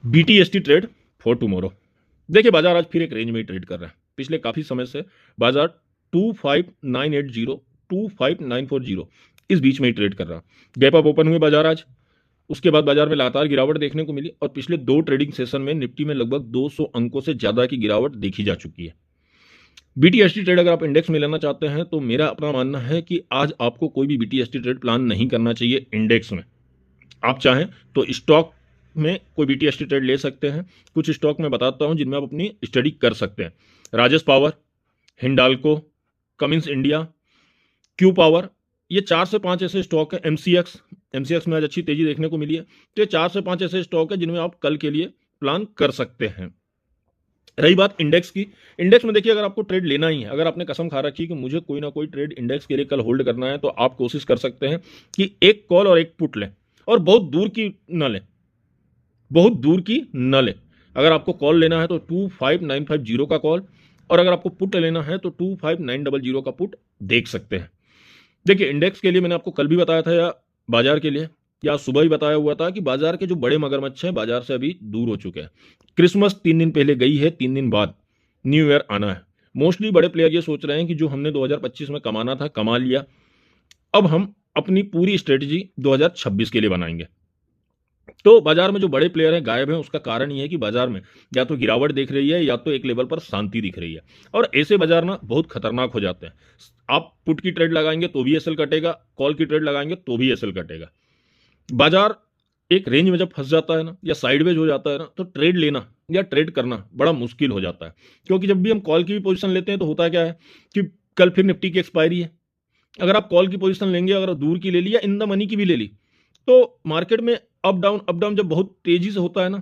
BTST trade for tomorrow. देखिए बाजार आज फिर एक रेंज में ही ट्रेड कर रहा है। पिछले काफी समय से बाजार 25980 25940 इस बीच में ही ट्रेड कर रहा। गैप अप ओपन हुए बाजार आज, उसके बाद बाजार में लगातार गिरावट देखने को मिली और पिछले दो ट्रेडिंग सेशन में निफ्टी में लगभग 200 अंकों से ज्यादा की गिरावट देखी जा चुकी है। BTST ट्रेड अगर आप इंडेक्स में लेना चाहते हैं तो मेरा अपना मानना है कि आज आपको कोई भी BTST ट्रेड प्लान नहीं करना चाहिए इंडेक्स में। आप चाहें तो स्टॉक में कोई BTST ट्रेड ले सकते हैं। कुछ स्टॉक मैं बताता हूं जिनमें आप अपनी स्टडी कर सकते हैं। Rajesh power, Hindalco, Cummins India, Q power, ये 4 से 5 ऐसे स्टॉक है। एमसीएक्स में आज अच्छी तेजी देखने को मिली है। तो ये 4 से 5 ऐसे स्टॉक है जिनमें आप कल के लिए प्लान कर सकते हैं। रही बात इंडेक्स की, इंडेक्स में देखिए अगर आपको ट्रेड लेना ही है, अगर आपने कसम खा रखी है कि मुझे कोई ना कोई ट्रेड इंडेक्स के लिए कल होल्ड करना है, तो आप कोशिश कर सकते हैं कि एक कॉल और एक पुट लें और बहुत दूर की न लें, बहुत दूर की न लें। अगर आपको कॉल लेना है तो 25950 का कॉल, और अगर आपको पुट लेना है तो 25900 का पुट देख सकते हैं। देखिए इंडेक्स के लिए मैंने आपको कल भी बताया था, या बाजार के लिए या सुबह ही बताया हुआ था कि बाजार के जो बड़े मगरमच्छ हैं बाजार से अभी दूर हो चुके हैं। क्रिसमस 3 दिन पहले गई है, 3 दिन बाद न्यू ईयर आना है। मोस्टली बड़े प्लेयर ये सोच रहे हैं कि जो हमने 2025 में कमाना था कमा लिया, अब हम अपनी पूरी स्ट्रेटजी 2026 के लिए बनाएंगे। तो बाजार में जो बड़े प्लेयर हैं गायब हैं, उसका कारण ये है कि बाजार में या तो गिरावट दिख रही है या तो एक लेवल पर शांति दिख रही है, और ऐसे बाजार ना बहुत खतरनाक हो जाते हैं। आप पुट की ट्रेड लगाएंगे तो भी एसएल कटेगा, कॉल की ट्रेड लगाएंगे तो भी एसएल कटेगा। बाजार एक रेंज में जब फंस जाता है ना, या साइडवेज हो जाता है ना, तो ट्रेड लेना या ट्रेड करना बड़ा मुश्किल हो जाता है। क्योंकि जब भी हम कॉल की भी पोजीशन लेते हैं तो होता क्या है कि कल फिर निफ्टी की एक्सपायरी है। अगर आप कॉल की पोजीशन लेंगे, अगर दूर की ले ली या इन द मनी की भी ले ली, तो मार्केट में अप डाउन जब बहुत तेजी से होता है ना,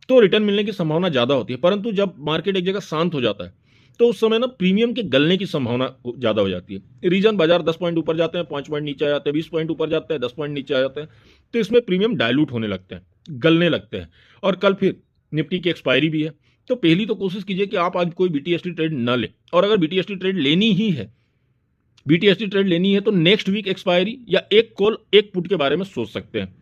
तो रिटर्न मिलने की संभावना ज्यादा होती है। परंतु जब मार्केट एक जगह शांत हो जाता है तो उस समय ना प्रीमियम के गलने की संभावना ज्यादा हो जाती है। रीजन बाजार 10 पॉइंट ऊपर जाते हैं, 5 पॉइंट नीचे आ जाते हैं, 20 पॉइंट ऊपर जाते हैं, 10 पॉइंट नीचे आ जाते हैं, तो इसमें प्रीमियम डायलूट होने लगते हैं, गलने लगते हैं। और कल फिर निफ्टी की एक्सपायरी भी है। तो पहली तो कोशिश कीजिए कि आप आज कोई BTST ट्रेड न ले, और अगर BTST ट्रेड लेनी ही है, BTST ट्रेड लेनी है, तो नेक्स्ट वीक एक्सपायरी या एक कॉल एक पुट के बारे में सोच सकते हैं।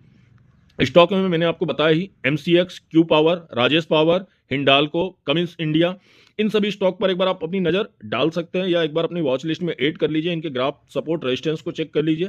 स्टॉक में मैंने आपको बताया ही, MCX, Q power, Rajesh power, Hindalco, Cummins India, इन सभी स्टॉक पर एक बार आप अपनी नजर डाल सकते हैं, या एक बार अपनी वॉच लिस्ट में ऐड कर लीजिए। इनके ग्राफ सपोर्ट रेजिस्टेंस को चेक कर लीजिए।